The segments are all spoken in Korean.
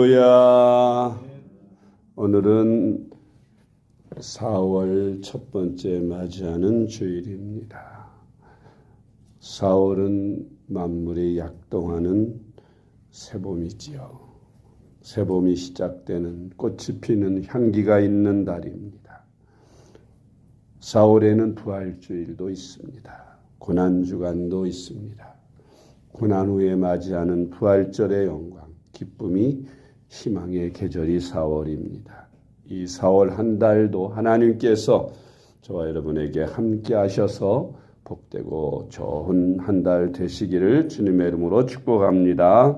할렐루야. 오늘은 4월 첫 번째 맞이하는 주일입니다. 4월은 만물이 약동하는 새봄이지요. 새봄이 시작되는 꽃이 피는 향기가 있는 달입니다. 4월에는 부활주일도 있습니다. 고난주간도 있습니다. 고난 후에 맞이하는 부활절의 영광, 기쁨이 희망의 계절이 4월입니다. 이 4월 한 달도 하나님께서 저와 여러분에게 함께 하셔서 복되고 좋은 한 달 되시기를 주님의 이름으로 축복합니다.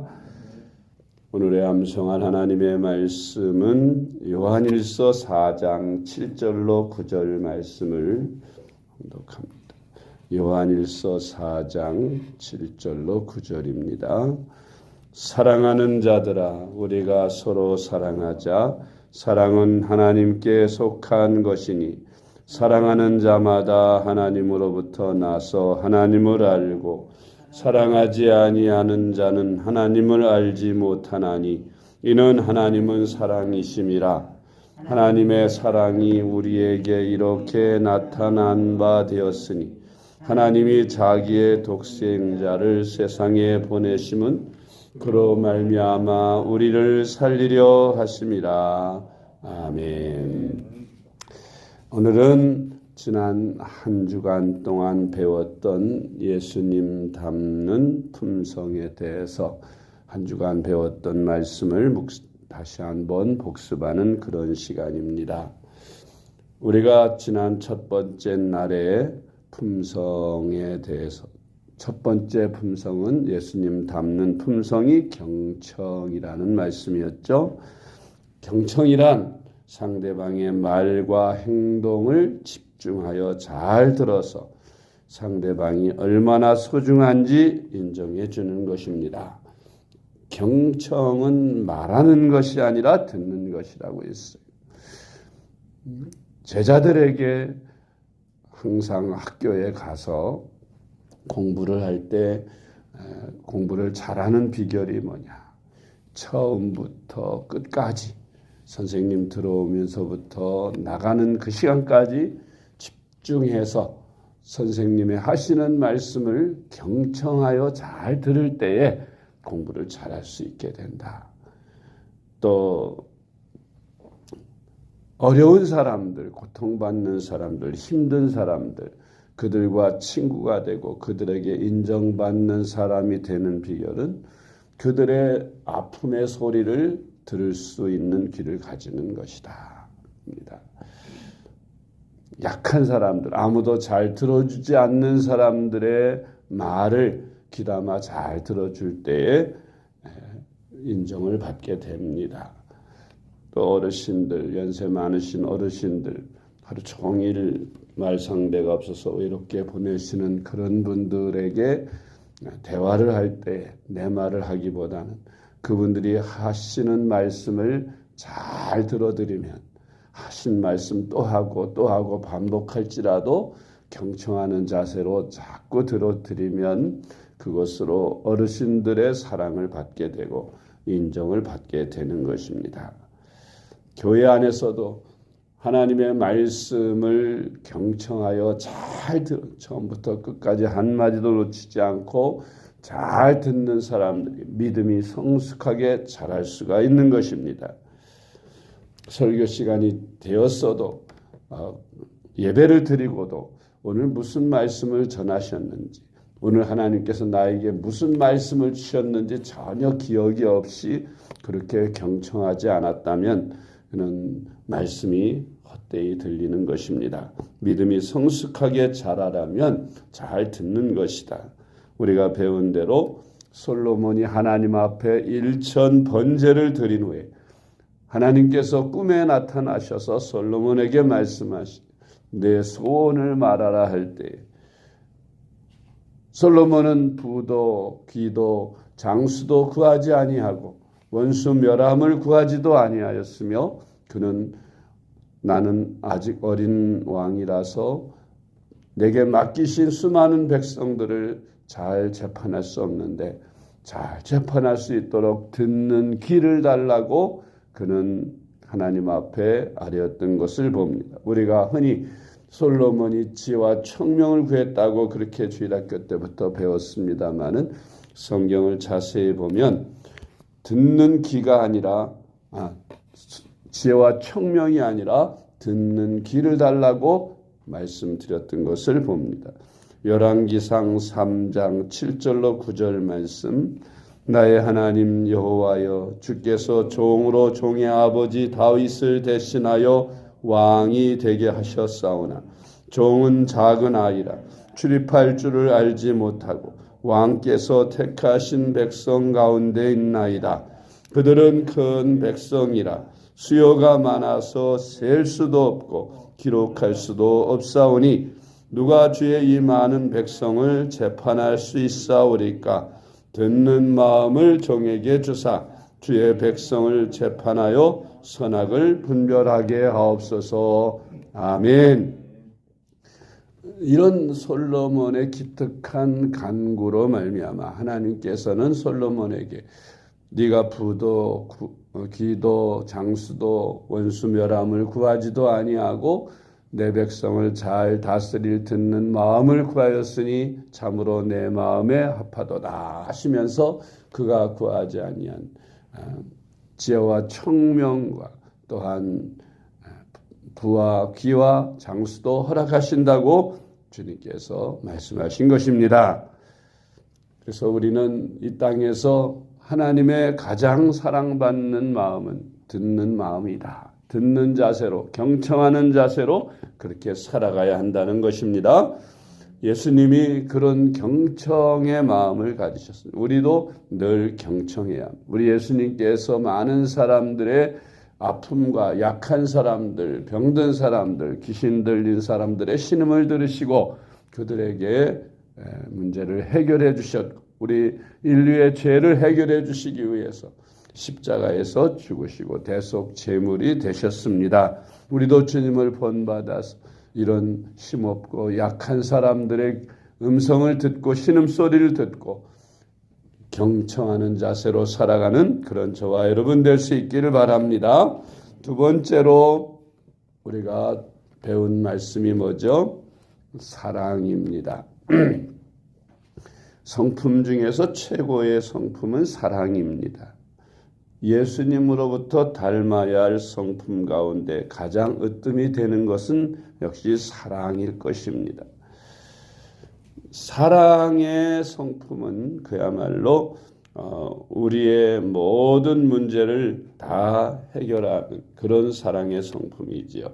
오늘의 암송한 하나님의 말씀은 요한일서 4장 7절로 9절 말씀을 봉독합니다. 요한일서 4장 7절로 9절입니다. 사랑하는 자들아, 우리가 서로 사랑하자. 사랑은 하나님께 속한 것이니 사랑하는 자마다 하나님으로부터 나서 하나님을 알고 사랑하지 아니하는 자는 하나님을 알지 못하나니 이는 하나님은 사랑이심이라. 하나님의 사랑이 우리에게 이렇게 나타난 바 되었으니 하나님이 자기의 독생자를 세상에 보내심은 그로 말미암아 우리를 살리려 하심이라. 아멘. 오늘은 지난 한 주간 동안 배웠던 예수님 닮는 품성에 대해서 한 주간 배웠던 말씀을 다시 한번 복습하는 그런 시간입니다. 우리가 지난 첫 번째 날에 품성에 대해서 첫 번째 품성은 예수님 닮는 품성이 경청이라는 말씀이었죠. 경청이란 상대방의 말과 행동을 집중하여 잘 들어서 상대방이 얼마나 소중한지 인정해 주는 것입니다. 경청은 말하는 것이 아니라 듣는 것이라고 했어요. 제자들에게 항상 학교에 가서 공부를 할 때 공부를 잘하는 비결이 뭐냐? 처음부터 끝까지 선생님 들어오면서부터 나가는 그 시간까지 집중해서 선생님의 하시는 말씀을 경청하여 잘 들을 때에 공부를 잘할 수 있게 된다. 또 어려운 사람들, 고통받는 사람들, 힘든 사람들, 그들과 친구가 되고 그들에게 인정받는 사람이 되는 비결은 그들의 아픔의 소리를 들을 수 있는 귀를 가지는 것이다. 약한 사람들, 아무도 잘 들어주지 않는 사람들의 말을 귀담아 잘 들어줄 때에 인정을 받게 됩니다. 또 어르신들, 연세 많으신 어르신들, 하루 종일 말 상대가 없어서 외롭게 보내시는 그런 분들에게 대화를 할 때 내 말을 하기보다는 그분들이 하시는 말씀을 잘 들어드리면 하신 말씀 또 하고 반복할지라도 경청하는 자세로 자꾸 들어드리면 그것으로 어르신들의 사랑을 받게 되고 인정을 받게 되는 것입니다. 교회 안에서도 하나님의 말씀을 경청하여 잘 처음부터 끝까지 한마디도 놓치지 않고 잘 듣는 사람들이 믿음이 성숙하게 자랄 수가 있는 것입니다. 설교 시간이 되었어도 예배를 드리고도 오늘 무슨 말씀을 전하셨는지, 오늘 하나님께서 나에게 무슨 말씀을 주셨는지 전혀 기억이 없이 그렇게 경청하지 않았다면 그는 말씀이 헛되이 들리는 것입니다. 믿음이 성숙하게 자라려면 잘 듣는 것이다. 우리가 배운 대로 솔로몬이 하나님 앞에 일천 번제를 드린 후에 하나님께서 꿈에 나타나셔서 솔로몬에게 말씀하시 내 소원을 말하라 할 때 솔로몬은 부도 귀도 장수도 구하지 아니하고 원수 멸함을 구하지도 아니하였으며 그는 나는 아직 어린 왕이라서 내게 맡기신 수많은 백성들을 잘 재판할 수 없는데 잘 재판할 수 있도록 듣는 귀를 달라고 그는 하나님 앞에 아뢰었던 것을 봅니다. 우리가 흔히 솔로몬이 지혜와 청명을 구했다고 그렇게 주일학교 때부터 배웠습니다마는 성경을 자세히 보면 듣는 귀가 아니라 지혜와 청명이 아니라 듣는 귀를 달라고 말씀드렸던 것을 봅니다. 열왕기상 3장 7절로 9절 말씀. 나의 하나님 여호와여, 주께서 종으로 종의 아버지 다윗을 대신하여 왕이 되게 하셨사오나 종은 작은 아이라 출입할 줄을 알지 못하고 왕께서 택하신 백성 가운데 있나이다. 그들은 큰 백성이라 수요가 많아서 셀 수도 없고 기록할 수도 없사오니 누가 주의 이 많은 백성을 재판할 수 있사오리까? 듣는 마음을 종에게 주사 주의 백성을 재판하여 선악을 분별하게 하옵소서. 아멘. 이런 솔로몬의 기특한 간구로 말미암아 하나님께서는 솔로몬에게 네가 부도 기도 장수도 원수멸함을 구하지도 아니하고 내 백성을 잘 다스릴 듣는 마음을 구하였으니 참으로 내 마음에 합하도다 하시면서 그가 구하지 아니한 지혜와 청명과 또한 부와 귀와 장수도 허락하신다고 주님께서 말씀하신 것입니다. 그래서 우리는 이 땅에서 하나님의 가장 사랑받는 마음은 듣는 마음이다. 듣는 자세로, 경청하는 자세로 그렇게 살아가야 한다는 것입니다. 예수님이 그런 경청의 마음을 가지셨습니다. 우리도 늘 경청해야 합니다. 우리 예수님께서 많은 사람들의 아픔과 약한 사람들, 병든 사람들, 귀신 들린 사람들의 신음을 들으시고 그들에게 문제를 해결해 주셨고 우리 인류의 죄를 해결해 주시기 위해서 십자가에서 죽으시고 대속 제물이 되셨습니다. 우리도 주님을 본받아서 이런 힘없고 약한 사람들의 음성을 듣고 신음소리를 듣고 경청하는 자세로 살아가는 그런 저와 여러분 될 수 있기를 바랍니다. 두 번째로 우리가 배운 말씀이 뭐죠? 사랑입니다. 성품 중에서 최고의 성품은 사랑입니다. 예수님으로부터 닮아야 할 성품 가운데 가장 으뜸이 되는 것은 역시 사랑일 것입니다. 사랑의 성품은 그야말로 우리의 모든 문제를 다 해결하는 그런 사랑의 성품이지요.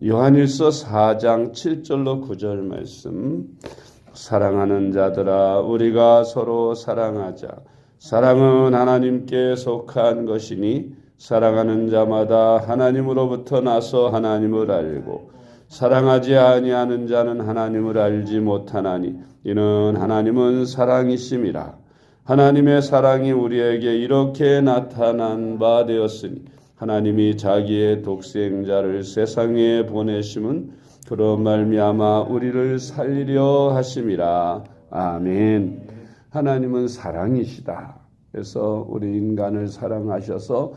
요한일서 4장 7절로 9절 말씀. 사랑하는 자들아 우리가 서로 사랑하자. 사랑은 하나님께 속한 것이니 사랑하는 자마다 하나님으로부터 나서 하나님을 알고 사랑하지 아니하는 자는 하나님을 알지 못하나니 이는 하나님은 사랑이심이라. 하나님의 사랑이 우리에게 이렇게 나타난 바 되었으니 하나님이 자기의 독생자를 세상에 보내심은 그로 말미암아 우리를 살리려 하심이라. 아멘. 하나님은 사랑이시다. 그래서 우리 인간을 사랑하셔서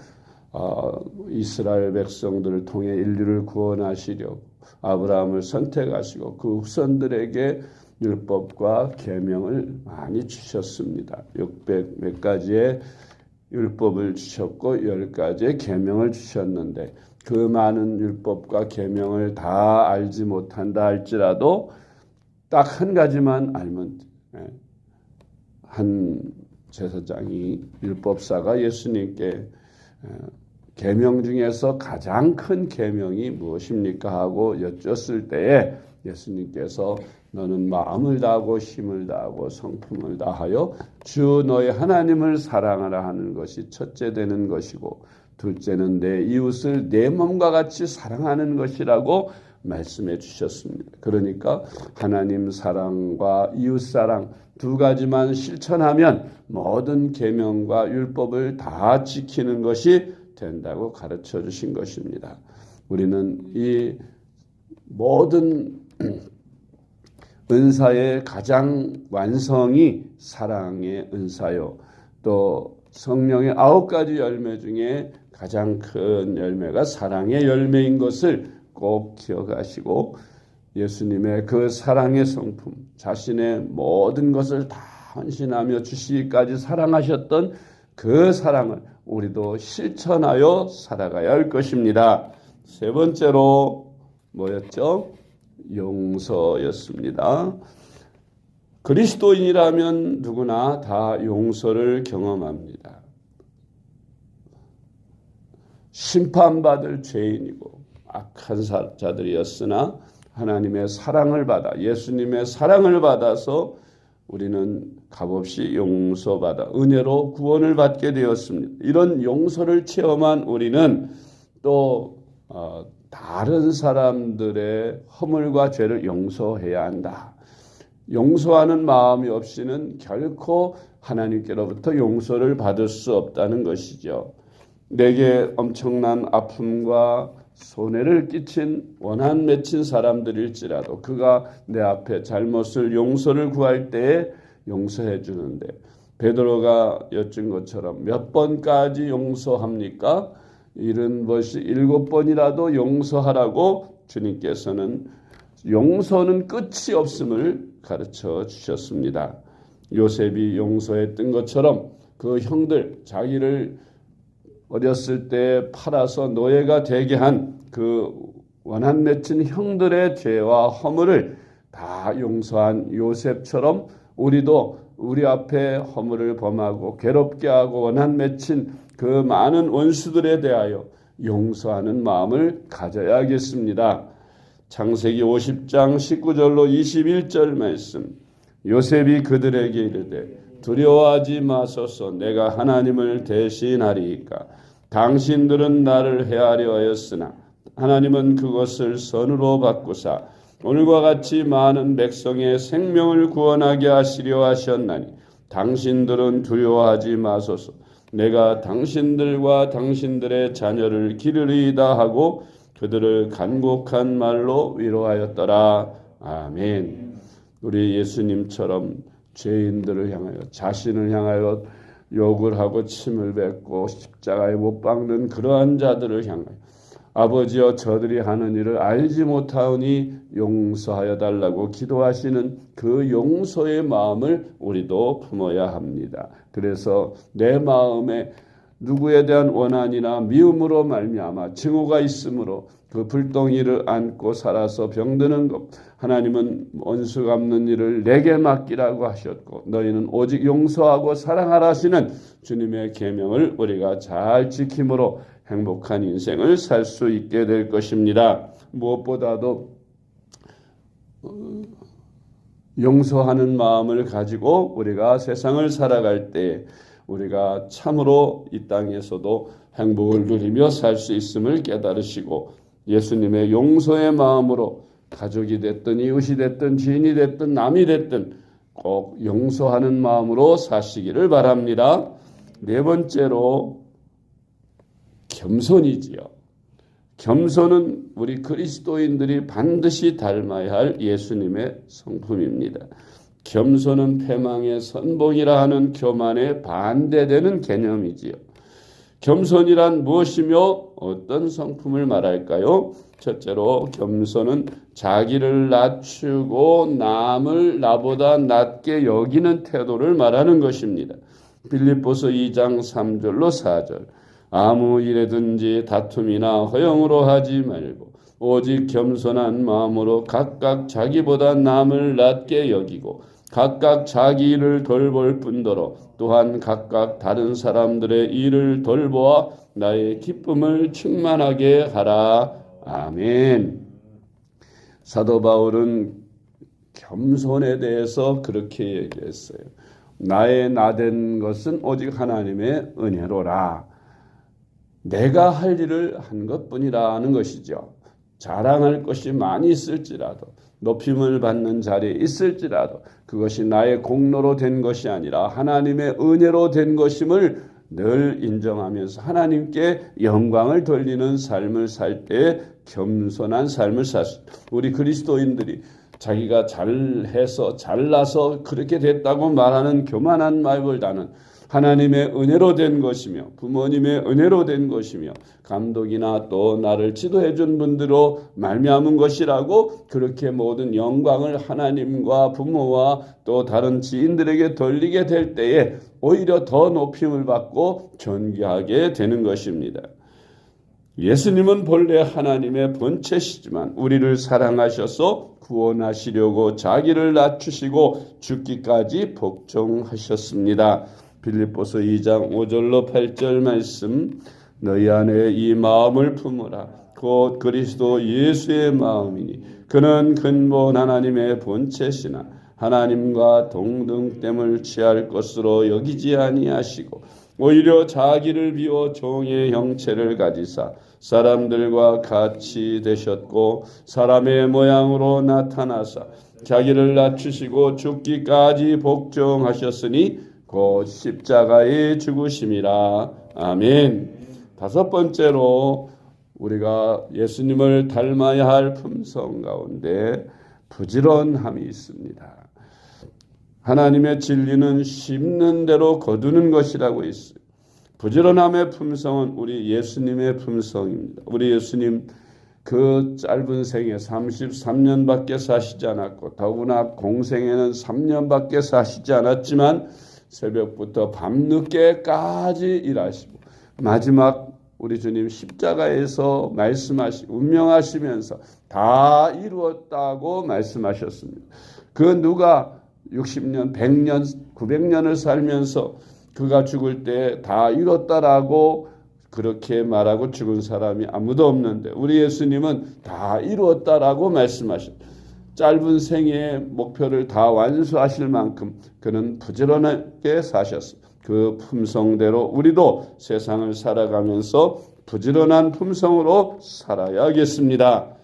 이스라엘 백성들을 통해 인류를 구원하시려고 아브라함을 선택하시고 그 후손들에게 율법과 계명을 많이 주셨습니다. 600 몇 가지의 율법을 주셨고 10가지의 계명을 주셨는데 그 많은 율법과 계명을 다 알지 못한다 할지라도 딱 한 가지만 알면 한 제사장이 율법사가 예수님께 계명 중에서 가장 큰 계명이 무엇입니까 하고 여쭸을 때에 예수님께서 너는 마음을 다하고 힘을 다하고 성품을 다하여 주 너의 하나님을 사랑하라 하는 것이 첫째 되는 것이고 둘째는 내 이웃을 내 몸과 같이 사랑하는 것이라고 말씀해 주셨습니다. 그러니까 하나님 사랑과 이웃 사랑 두 가지만 실천하면 모든 계명과 율법을 다 지키는 것이 된다고 가르쳐 주신 것입니다. 우리는 이 모든 은사의 가장 완성이 사랑의 은사요. 또 성령의 9가지 열매 중에 가장 큰 열매가 사랑의 열매인 것을 꼭 기억하시고 예수님의 그 사랑의 성품, 자신의 모든 것을 다 헌신하며 주시기까지 사랑하셨던 그 사랑을 우리도 실천하여 살아가야 할 것입니다. 세 번째로 뭐였죠? 용서였습니다. 그리스도인이라면 누구나 다 용서를 경험합니다. 심판받을 죄인이고 악한 자들이었으나 하나님의 사랑을 받아 예수님의 사랑을 받아서 우리는 값없이 용서받아 은혜로 구원을 받게 되었습니다. 이런 용서를 체험한 우리는 또 다른 사람들의 허물과 죄를 용서해야 한다. 용서하는 마음이 없이는 결코 하나님께로부터 용서를 받을 수 없다는 것이죠. 내게 엄청난 아픔과 손해를 끼친 원한 맺힌 사람들일지라도 그가 내 앞에 잘못을 용서를 구할 때에 용서해 주는데 베드로가 여쭌 것처럼 몇 번까지 용서합니까? 7번이라도 용서하라고 주님께서는 용서는 끝이 없음을 가르쳐 주셨습니다. 요셉이 용서했던 것처럼 그 형들 자기를 어렸을 때 팔아서 노예가 되게 한 그 원한 맺힌 형들의 죄와 허물을 다 용서한 요셉처럼 우리도 우리 앞에 허물을 범하고 괴롭게 하고 원한 맺힌 그 많은 원수들에 대하여 용서하는 마음을 가져야겠습니다. 창세기 50장 19절로 21절 말씀. 요셉이 그들에게 이르되 두려워하지 마소서. 내가 하나님을 대신하리이까. 당신들은 나를 해하려 하였으나 하나님은 그것을 선으로 바꾸사 오늘과 같이 많은 백성의 생명을 구원하게 하시려 하셨나니 당신들은 두려워하지 마소서. 내가 당신들과 당신들의 자녀를 기르리이다 하고 그들을 간곡한 말로 위로하였더라. 아멘. 우리 예수님처럼 죄인들을 향하여 자신을 향하여 욕을 하고 침을 뱉고 십자가에 못 박는 그러한 자들을 향하여 아버지여 저들이 하는 일을 알지 못하오니 용서하여 달라고 기도하시는 그 용서의 마음을 우리도 품어야 합니다. 그래서 내 마음에 누구에 대한 원한이나 미움으로 말미암아 증오가 있으므로 그 불덩이를 안고 살아서 병드는 것, 하나님은 원수 갚는 일을 내게 맡기라고 하셨고 너희는 오직 용서하고 사랑하라 하시는 주님의 계명을 우리가 잘 지킴으로 행복한 인생을 살 수 있게 될 것입니다. 무엇보다도 용서하는 마음을 가지고 우리가 세상을 살아갈 때 우리가 참으로 이 땅에서도 행복을 누리며 살 수 있음을 깨달으시고 예수님의 용서의 마음으로 가족이 됐든 이웃이 됐든 지인이 됐든 남이 됐든 꼭 용서하는 마음으로 사시기를 바랍니다. 네 번째로 겸손이지요. 겸손은 우리 그리스도인들이 반드시 닮아야 할 예수님의 성품입니다. 겸손은 패망의 선봉이라 하는 교만에 반대되는 개념이지요. 겸손이란 무엇이며 어떤 성품을 말할까요? 첫째로 겸손은 자기를 낮추고 남을 나보다 낮게 여기는 태도를 말하는 것입니다. 빌립보서 2장 3절로 4절. 아무 일에든지 다툼이나 허영으로 하지 말고 오직 겸손한 마음으로 각각 자기보다 남을 낮게 여기고 각각 자기 일을 돌볼 뿐더러 또한 각각 다른 사람들의 일을 돌보아 나의 기쁨을 충만하게 하라. 아멘. 사도 바울은 겸손에 대해서 그렇게 얘기했어요. 나의 나된 것은 오직 하나님의 은혜로라. 내가 할 일을 한 것뿐이라는 것이죠. 자랑할 것이 많이 있을지라도 높임을 받는 자리에 있을지라도 그것이 나의 공로로 된 것이 아니라 하나님의 은혜로 된 것임을 늘 인정하면서 하나님께 영광을 돌리는 삶을 살 때 겸손한 삶을 살 수 있다. 우리 그리스도인들이 자기가 잘해서 잘나서 그렇게 됐다고 말하는 교만한 말보다는 하나님의 은혜로 된 것이며 부모님의 은혜로 된 것이며 감독이나 또 나를 지도해 준 분들로 말미암은 것이라고 그렇게 모든 영광을 하나님과 부모와 또 다른 지인들에게 돌리게 될 때에 오히려 더 높임을 받고 존귀하게 되는 것입니다. 예수님은 본래 하나님의 본체시지만 우리를 사랑하셔서 구원하시려고 자기를 낮추시고 죽기까지 복종하셨습니다. 빌립보서 2장 5절로 8절 말씀, 너희 안에 이 마음을 품으라. 곧 그리스도 예수의 마음이니 그는 근본 하나님의 본체시나 하나님과 동등됨을 취할 것으로 여기지 아니하시고 오히려 자기를 비워 종의 형체를 가지사 사람들과 같이 되셨고 사람의 모양으로 나타나사 자기를 낮추시고 죽기까지 복종하셨으니 곧 십자가에 죽으심이라. 아멘. 다섯 번째로 우리가 예수님을 닮아야 할 품성 가운데 부지런함이 있습니다. 하나님의 진리는 심는 대로 거두는 것이라고 있어요. 부지런함의 품성은 우리 예수님의 품성입니다. 우리 예수님 그 짧은 생에 33년밖에 사시지 않았고 더구나 공생에는 3년밖에 사시지 않았지만 새벽부터 밤늦게까지 일하시고 마지막 우리 주님 십자가에서 말씀하시고 운명하시면서 다 이루었다고 말씀하셨습니다. 그 누가 60년, 100년, 900년을 살면서 그가 죽을 때 다 이뤘다라고 그렇게 말하고 죽은 사람이 아무도 없는데 우리 예수님은 다 이루었다라고 말씀하셨습니다. 짧은 생애의 목표를 다 완수하실 만큼 그는 부지런하게 사셨습니다. 그 품성대로 우리도 세상을 살아가면서 부지런한 품성으로 살아야겠습니다.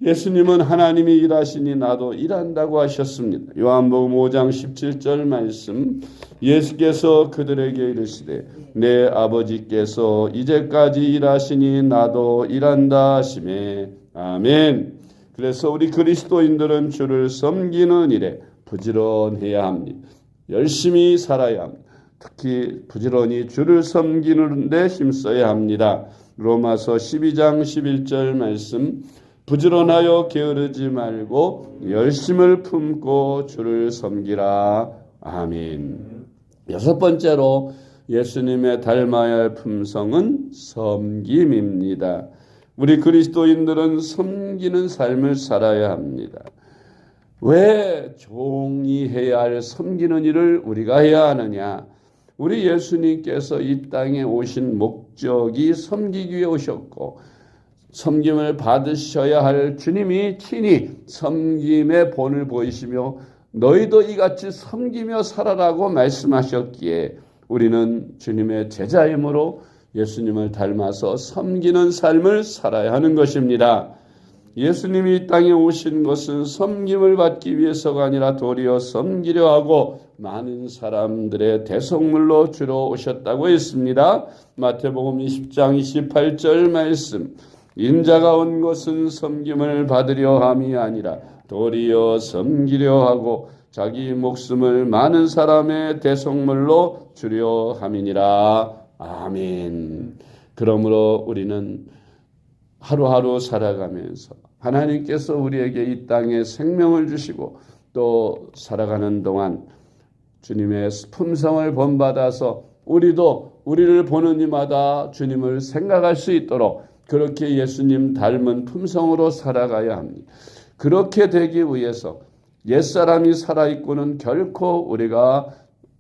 예수님은 하나님이 일하시니 나도 일한다고 하셨습니다. 요한복음 5장 17절 말씀, 예수께서 그들에게 이르시되 내 아버지께서 이제까지 일하시니 나도 일한다 하시매. 아멘. 그래서 우리 그리스도인들은 주를 섬기는 일에 부지런해야 합니다. 열심히 살아야 합니다. 특히 부지런히 주를 섬기는 데 힘써야 합니다. 로마서 12장 11절 말씀, 부지런하여 게으르지 말고 열심을 품고 주를 섬기라. 아멘. 여섯 번째로 예수님의 닮아야 할 품성은 섬김입니다. 우리 그리스도인들은 섬기는 삶을 살아야 합니다. 왜 종이 해야 할 섬기는 일을 우리가 해야 하느냐? 우리 예수님께서 이 땅에 오신 목적이 섬기기 위해 오셨고 섬김을 받으셔야 할 주님이 친히 섬김의 본을 보이시며 너희도 이같이 섬기며 살아라고 말씀하셨기에 우리는 주님의 제자이므로 예수님을 닮아서 섬기는 삶을 살아야 하는 것입니다. 예수님이 이 땅에 오신 것은 섬김을 받기 위해서가 아니라 도리어 섬기려 하고 많은 사람들의 대속물로 주로 오셨다고 했습니다. 마태복음 20장 28절 말씀, 인자가 온 것은 섬김을 받으려 함이 아니라 도리어 섬기려 하고 자기 목숨을 많은 사람의 대속물로 주려 함이니라. 아멘. 그러므로 우리는 하루하루 살아가면서 하나님께서 우리에게 이 땅에 생명을 주시고 또 살아가는 동안 주님의 품성을 본받아서 우리도 우리를 보는 이마다 주님을 생각할 수 있도록 그렇게 예수님 닮은 품성으로 살아가야 합니다. 그렇게 되기 위해서 옛사람이 살아있고는 결코 우리가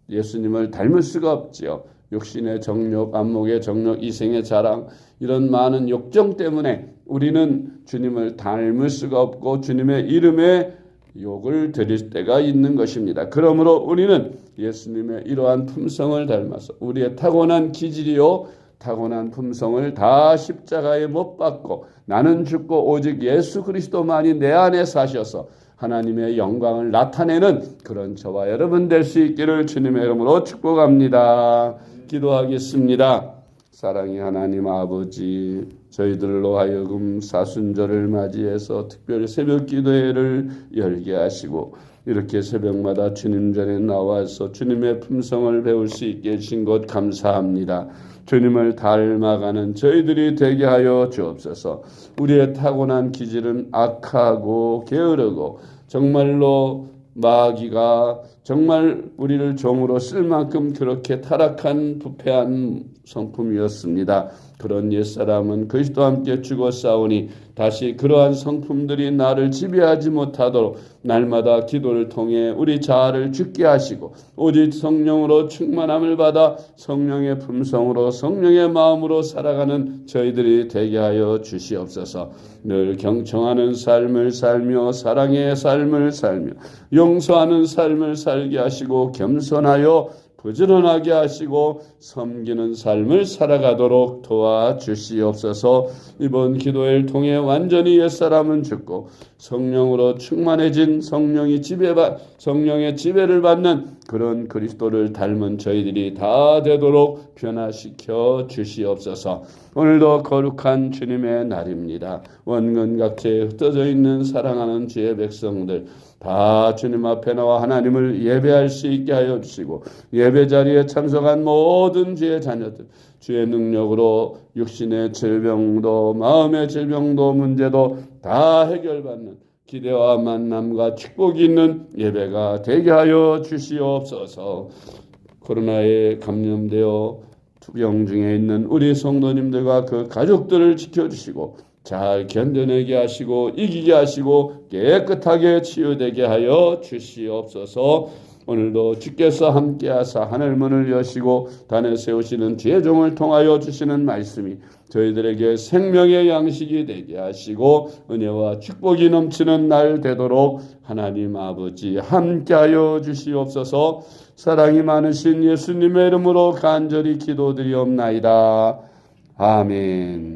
예수님을 닮을 수가 없지요. 육신의 정욕, 안목의 정욕, 이생의 자랑, 이런 많은 욕정 때문에 우리는 주님을 닮을 수가 없고 주님의 이름에 욕을 드릴 때가 있는 것입니다. 그러므로 우리는 예수님의 이러한 품성을 닮아서 우리의 타고난 기질이요 타고난 품성을 다 십자가에 못 박고 나는 죽고 오직 예수 그리스도만이 내 안에 사셔서 하나님의 영광을 나타내는 그런 저와 여러분 될 수 있기를 주님의 이름으로 축복합니다. 기도하겠습니다. 사랑의 하나님 아버지, 저희들로 하여금 사순절을 맞이해서 특별히 새벽 기도회를 열게 하시고 이렇게 새벽마다 주님 전에 나와서 주님의 품성을 배울 수 있게 해주신 것 감사합니다. 주님을 닮아가는 저희들이 되게 하여 주옵소서. 우리의 타고난 기질은 악하고 게으르고 정말로 마귀가 정말 우리를 종으로 쓸 만큼 그렇게 타락한 부패한 성품이었습니다. 그런 옛사람은 그리스도와 함께 죽어 싸우니 다시 그러한 성품들이 나를 지배하지 못하도록 날마다 기도를 통해 우리 자아를 죽게 하시고 오직 성령으로 충만함을 받아 성령의 품성으로 성령의 마음으로 살아가는 저희들이 되게 하여 주시옵소서. 늘 경청하는 삶을 살며 사랑의 삶을 살며 용서하는 삶을 살게 하시고 겸손하여 부지런하게 하시고 섬기는 삶을 살아가도록 도와주시옵소서. 이번 기도회를 통해 완전히 옛사람은 죽고 성령으로 충만해진 성령의 지배를 받는 그런 그리스도를 닮은 저희들이 다 되도록 변화시켜 주시옵소서. 오늘도 거룩한 주님의 날입니다. 원근 각지에 흩어져 있는 사랑하는 주의 백성들 다 주님 앞에 나와 하나님을 예배할 수 있게 하여 주시고 예배 자리에 참석한 모든 주의 자녀들 주의 능력으로 육신의 질병도 마음의 질병도 문제도 다 해결받는 기대와 만남과 축복이 있는 예배가 되게 하여 주시옵소서. 코로나에 감염되어 투병 중에 있는 우리 성도님들과 그 가족들을 지켜주시고 잘 견뎌내게 하시고 이기게 하시고 깨끗하게 치유되게 하여 주시옵소서. 오늘도 주께서 함께하사 하늘문을 여시고 단에 세우시는 주의 종을 통하여 주시는 말씀이 저희들에게 생명의 양식이 되게 하시고 은혜와 축복이 넘치는 날 되도록 하나님 아버지 함께하여 주시옵소서. 사랑이 많으신 예수님의 이름으로 간절히 기도드리옵나이다. 아멘.